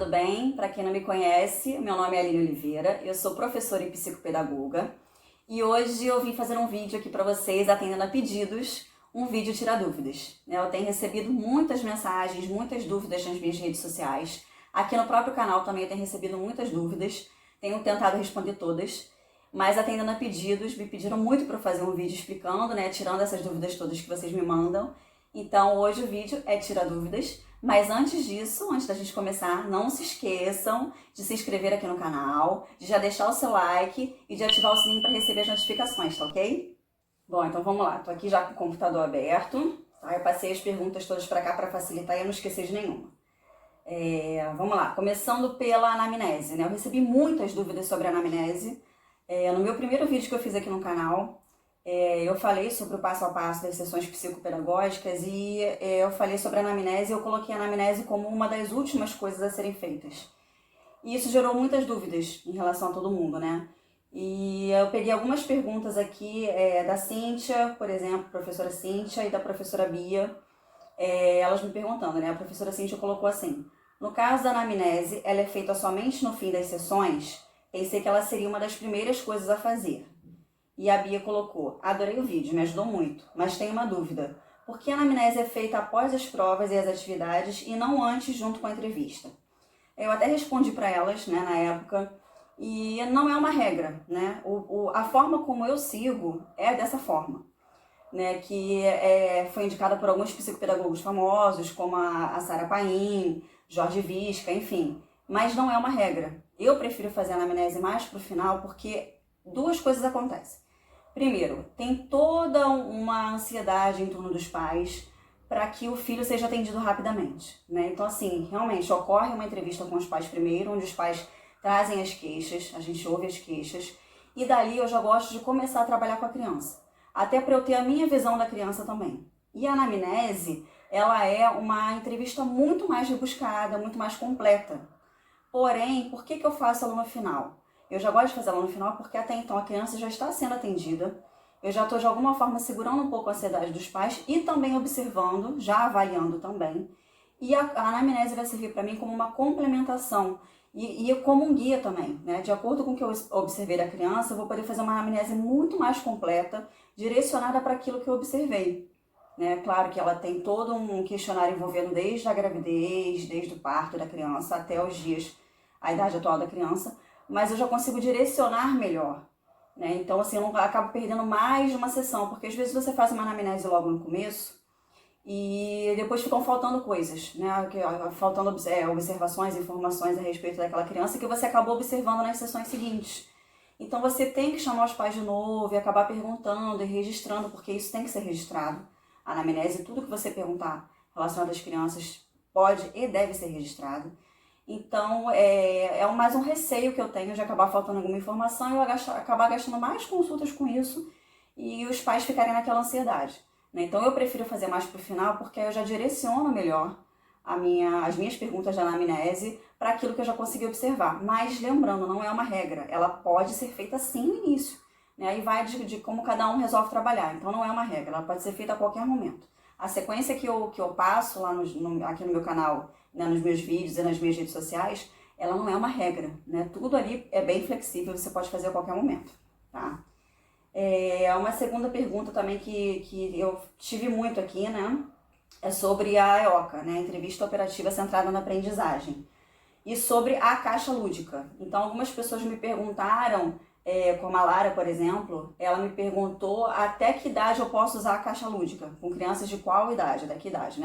tudo bem? Para quem não me conhece, meu nome é Aline Oliveira, eu sou professora e psicopedagoga e hoje eu vim fazer um vídeo aqui para vocês, atendendo a pedidos, um vídeo tirar dúvidas. Eu tenho recebido muitas mensagens, muitas dúvidas nas minhas redes sociais, aqui no próprio canal também eu tenho recebido muitas dúvidas, tenho tentado responder todas, mas atendendo a pedidos, me pediram muito para fazer um vídeo explicando, tirando essas dúvidas todas que vocês me mandam. Então hoje o vídeo é tirar dúvidas. Mas antes disso, antes da gente começar, não se esqueçam de se inscrever aqui no canal, de já deixar o seu like e de ativar o sininho para receber as notificações, tá ok? Bom, então vamos lá. Tô aqui já com o computador aberto, tá? Eu passei as perguntas todas para cá para facilitar e eu não esquecer de nenhuma. Vamos lá, começando pela anamnese, Eu recebi muitas dúvidas sobre a anamnese. No meu primeiro vídeo que eu fiz aqui no canal, eu falei sobre o passo a passo das sessões psicopedagógicas e eu falei sobre a anamnese e eu coloquei a anamnese como uma das últimas coisas a serem feitas. E isso gerou muitas dúvidas em relação a todo mundo, E eu peguei algumas perguntas aqui da Cíntia, por exemplo, professora Cíntia, e da professora Bia, elas me perguntando, A professora Cíntia colocou assim: no caso da anamnese, ela é feita somente no fim das sessões? Pensei que ela seria uma das primeiras coisas a fazer. E a Bia colocou: adorei o vídeo, me ajudou muito, mas tenho uma dúvida. Por que a anamnese é feita após as provas e as atividades e não antes junto com a entrevista? Eu até respondi para elas, na época, e não é uma regra, A forma como eu sigo é dessa forma, que foi indicada por alguns psicopedagogos famosos, como a Sara Paim, Jorge Visca, enfim. Mas não é uma regra. Eu prefiro fazer a anamnese mais pro final porque duas coisas acontecem. Primeiro, tem toda uma ansiedade em torno dos pais para que o filho seja atendido rapidamente, Então, assim, realmente ocorre uma entrevista com os pais primeiro, onde os pais trazem as queixas, a gente ouve as queixas, e dali eu já gosto de começar a trabalhar com a criança, até para eu ter a minha visão da criança também. E a anamnese, ela é uma entrevista muito mais rebuscada, muito mais completa. Porém, por que eu faço ela no final? Eu já gosto de fazer ela no final porque até então a criança já está sendo atendida, eu já estou de alguma forma segurando um pouco a ansiedade dos pais e também observando, já avaliando também. E a anamnese vai servir para mim como uma complementação e como um guia também, De acordo com o que eu observei da criança, eu vou poder fazer uma anamnese muito mais completa, direcionada para aquilo que eu observei. Claro que ela tem todo um questionário envolvendo desde a gravidez, desde o parto da criança até os dias, a idade atual da criança, mas eu já consigo direcionar melhor, Então, assim, eu não acabo perdendo mais de uma sessão, porque às vezes você faz uma anamnese logo no começo e depois ficam faltando coisas, Faltando observações, informações a respeito daquela criança que você acabou observando nas sessões seguintes. Então, você tem que chamar os pais de novo e acabar perguntando e registrando, porque isso tem que ser registrado. A anamnese, tudo que você perguntar relacionado às crianças pode e deve ser registrado. Então, mais um receio que eu tenho de acabar faltando alguma informação e eu acabar gastando mais consultas com isso e os pais ficarem naquela ansiedade. Então, eu prefiro fazer mais para o final porque aí eu já direciono melhor as minhas perguntas da anamnese para aquilo que eu já consegui observar. Mas, lembrando, não é uma regra. Ela pode ser feita sim no início. Aí vai de como cada um resolve trabalhar. Então, não é uma regra. Ela pode ser feita a qualquer momento. A sequência que eu passo lá aqui no meu canal, nos meus vídeos e nas minhas redes sociais, ela não é uma regra, Tudo ali é bem flexível, você pode fazer a qualquer momento, tá? Uma segunda pergunta também que eu tive muito aqui, É sobre a EOCA, Entrevista Operativa Centrada na Aprendizagem. E sobre a caixa lúdica. Então, algumas pessoas me perguntaram, como a Lara, por exemplo, ela me perguntou até que idade eu posso usar a caixa lúdica, com crianças de qual idade, até que idade,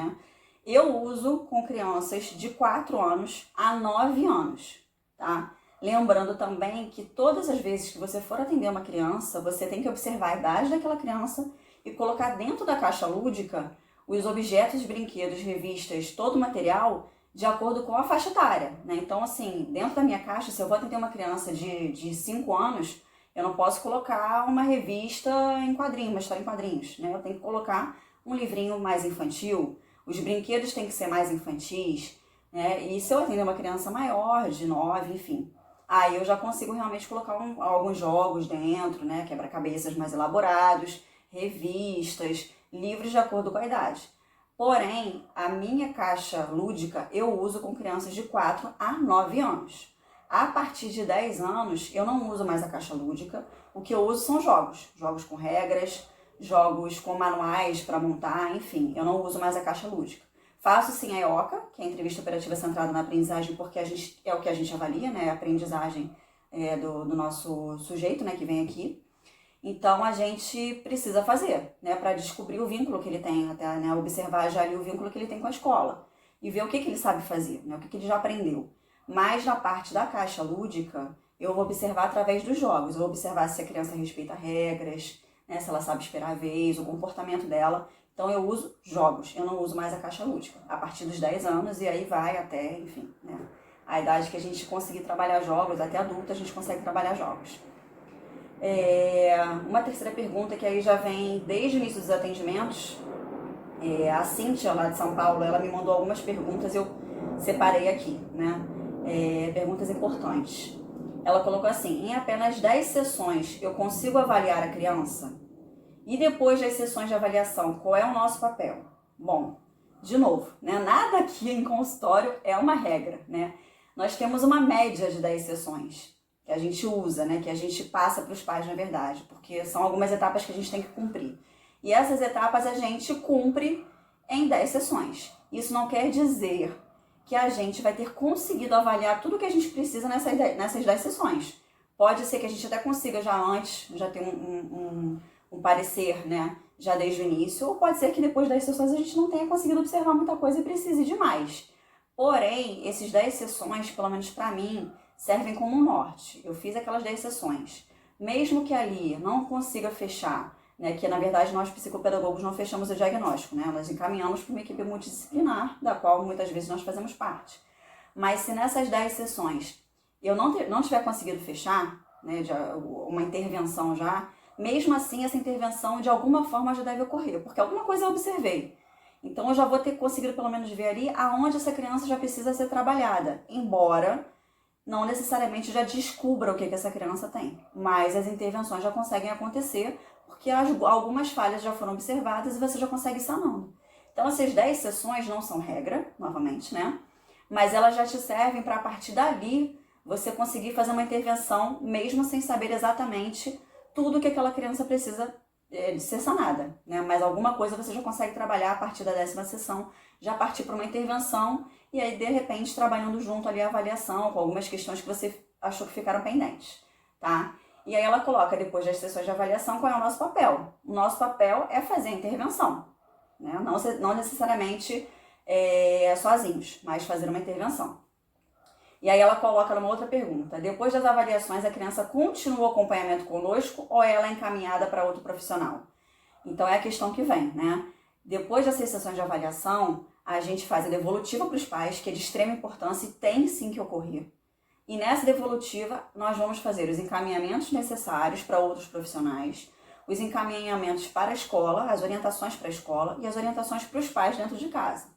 Eu uso com crianças de 4 anos a 9 anos, tá? Lembrando também que todas as vezes que você for atender uma criança, você tem que observar a idade daquela criança e colocar dentro da caixa lúdica os objetos, brinquedos, revistas, todo o material de acordo com a faixa etária, Então, assim, dentro da minha caixa, se eu vou atender uma criança de 5 anos, eu não posso colocar uma revista em quadrinhos, uma história em quadrinhos, Eu tenho que colocar um livrinho mais infantil, os brinquedos têm que ser mais infantis, E se eu atender uma criança maior, de 9, enfim, aí eu já consigo realmente colocar alguns jogos dentro, Quebra-cabeças mais elaborados, revistas, livros de acordo com a idade. Porém, a minha caixa lúdica eu uso com crianças de 4 a 9 anos. A partir de 10 anos, eu não uso mais a caixa lúdica. O que eu uso são jogos. Jogos com regras, jogos com manuais para montar, enfim. Eu não uso mais a caixa lúdica. Faço sim a EOCA, que é a entrevista operativa centrada na aprendizagem, porque é o que a gente avalia, né? A aprendizagem do nosso sujeito, né, que vem aqui. Então, a gente precisa fazer, né, para descobrir o vínculo que ele tem, até, né, observar já ali o vínculo que ele tem com a escola e ver o que ele sabe fazer, né, o que ele já aprendeu. Mas na parte da caixa lúdica, eu vou observar através dos jogos. Eu vou observar se a criança respeita regras, né, se ela sabe esperar a vez, o comportamento dela. Então, eu uso jogos, eu não uso mais a caixa lúdica, a partir dos 10 anos e aí vai até, enfim, né, a idade que a gente conseguir trabalhar jogos, até adulta a gente consegue trabalhar jogos. Uma terceira pergunta que aí já vem desde o início dos atendimentos, a Cíntia lá de São Paulo, ela me mandou algumas perguntas, eu separei aqui, né? Perguntas importantes. Ela colocou assim: em apenas 10 sessões eu consigo avaliar a criança? E depois das sessões de avaliação, qual é o nosso papel? Bom, de novo, né? Nada aqui em consultório é uma regra, né? Nós temos uma média de 10 sessões que a gente usa, né, que a gente passa para os pais, na verdade, porque são algumas etapas que a gente tem que cumprir. E essas etapas a gente cumpre em 10 sessões. Isso não quer dizer que a gente vai ter conseguido avaliar tudo que a gente precisa nessas 10 sessões. Pode ser que a gente até consiga já antes, já ter um parecer, né, já desde o início, ou pode ser que depois das sessões a gente não tenha conseguido observar muita coisa e precise de mais. Porém, esses 10 sessões, pelo menos para mim, servem como um norte. Eu fiz aquelas 10 sessões. Mesmo que ali não consiga fechar, né, que na verdade nós psicopedagogos não fechamos o diagnóstico, né, nós encaminhamos para uma equipe multidisciplinar, da qual muitas vezes nós fazemos parte. Mas se nessas 10 sessões eu não tiver conseguido fechar, né, uma intervenção já, mesmo assim essa intervenção de alguma forma já deve ocorrer, porque alguma coisa eu observei. Então eu já vou ter conseguido pelo menos ver ali aonde essa criança já precisa ser trabalhada, embora não necessariamente já descubra o que essa criança tem, mas as intervenções já conseguem acontecer porque algumas falhas já foram observadas e você já consegue ir sanando. Então essas 10 sessões não são regra, novamente, né? Mas elas já te servem para a partir dali você conseguir fazer uma intervenção mesmo sem saber exatamente tudo que aquela criança precisa de ser sanada, né? Mas alguma coisa você já consegue trabalhar a partir da 10ª sessão, já partir para uma intervenção e aí, de repente, trabalhando junto ali a avaliação com algumas questões que você achou que ficaram pendentes, tá? E aí ela coloca, depois das sessões de avaliação, qual é o nosso papel. O nosso papel é fazer a intervenção, né? Não necessariamente sozinhos, mas fazer uma intervenção. E aí ela coloca numa outra pergunta: depois das avaliações, a criança continua o acompanhamento conosco ou ela é encaminhada para outro profissional? Então é a questão que vem, né? Depois das sessões de avaliação, a gente faz a devolutiva para os pais, que é de extrema importância e tem sim que ocorrer. E nessa devolutiva, nós vamos fazer os encaminhamentos necessários para outros profissionais, os encaminhamentos para a escola, as orientações para a escola e as orientações para os pais dentro de casa.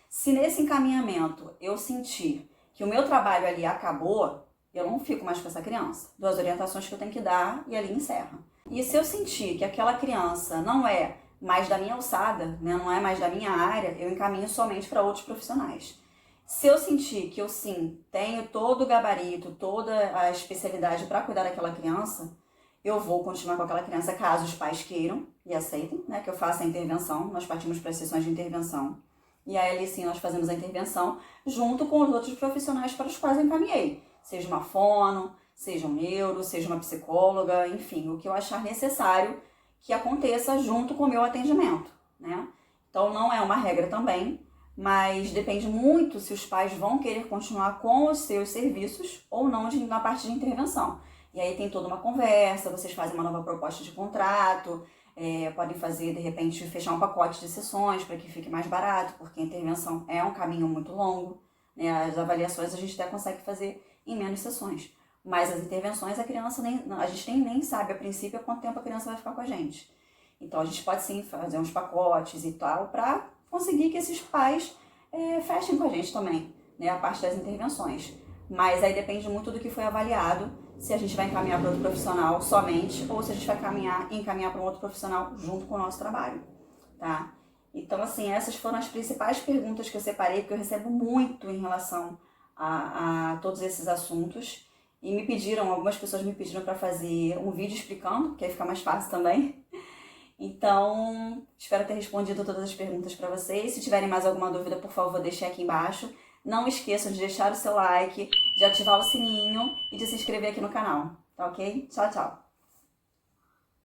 Se nesse encaminhamento eu sentir que o meu trabalho ali acabou, eu não fico mais com essa criança. Dou as orientações que eu tenho que dar e ali encerra. E se eu sentir que aquela criança não é mais da minha alçada, né, não é mais da minha área, eu encaminho somente para outros profissionais. Se eu sentir que eu sim tenho todo o gabarito, toda a especialidade para cuidar daquela criança, eu vou continuar com aquela criança caso os pais queiram e aceitem, né, que eu faça a intervenção. Nós partimos para as sessões de intervenção. E aí ali sim nós fazemos a intervenção junto com os outros profissionais para os quais eu encaminhei. Seja uma fono, seja um neuro, seja uma psicóloga, enfim, o que eu achar necessário que aconteça junto com o meu atendimento, né? Então não é uma regra também, mas depende muito se os pais vão querer continuar com os seus serviços ou não na parte de intervenção. E aí tem toda uma conversa, vocês fazem uma nova proposta de contrato, podem fazer, de repente, fechar um pacote de sessões para que fique mais barato, porque a intervenção é um caminho muito longo, né? As avaliações a gente até consegue fazer em menos sessões. Mas as intervenções, a gente nem sabe a princípio quanto tempo a criança vai ficar com a gente. Então a gente pode sim fazer uns pacotes e tal para conseguir que esses pais fechem com a gente também, né, a parte das intervenções. Mas aí depende muito do que foi avaliado, se a gente vai encaminhar para outro profissional somente ou se a gente vai encaminhar para um outro profissional junto com o nosso trabalho, tá? Então, assim, essas foram as principais perguntas que eu separei, porque eu recebo muito em relação a todos esses assuntos. E me pediram, algumas pessoas me pediram para fazer um vídeo explicando, que aí fica mais fácil também. Então, espero ter respondido todas as perguntas para vocês. Se tiverem mais alguma dúvida, por favor, deixem aqui embaixo. Não esqueçam de deixar o seu like, de ativar o sininho e de se inscrever aqui no canal, tá ok? Tchau, tchau!